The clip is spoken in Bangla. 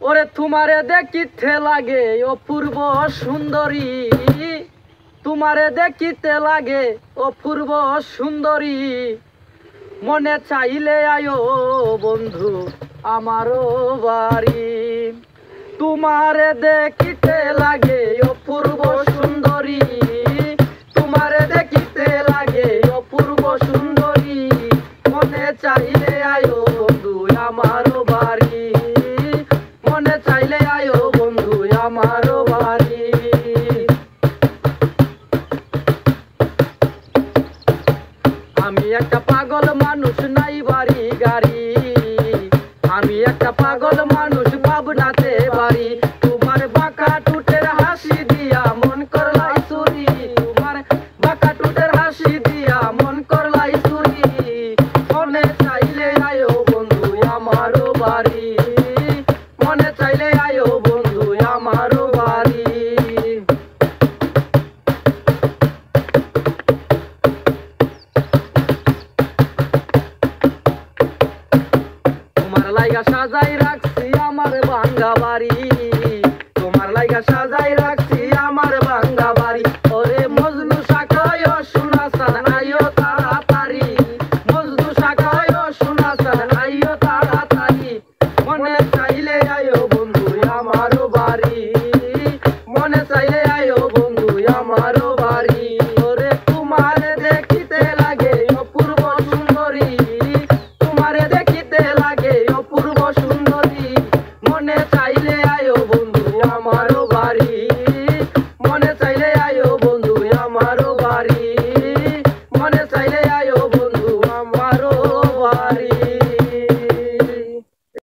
ওরে তোমারে দেখিতে লাগে অপূর্ব সুন্দরী, তোমারে দেখিতে লাগে অপূর্ব সুন্দরী। মনে চাইলে আয়ো বন্ধু আমারও বাড়ি। তোমারে দেখিতে লাগে অপূর্ব সুন্দরী, তোমারে দেখিতে লাগে অপূর্ব সুন্দরী। মনে চাইলে আয়ো বন্ধু আমারও বাড়ি, মনে চাইলে আয়ো বন্ধু আমারও বাড়ি। আমি একটা পাগল মানুষ, নাই বাড়ি গাড়ি। আমি একটা পাগল মানুষ, ভাবনাতে বাড়ি। তোমার বাঁকা টুটের হাসি দিয়া মন করলাই চুরি, তোমার বাঁকা টুটের হাসি দিয়া মন করলাই চুরি। মনে চাইলে আয়ো বন্ধু আমারও বাড়ি, মনে চাইলে আয়ো বন্ধু আমারও বাড়ি। তোমার লাইগা সাজাই রাখছি আমার ভাঙ্গা বাড়ি।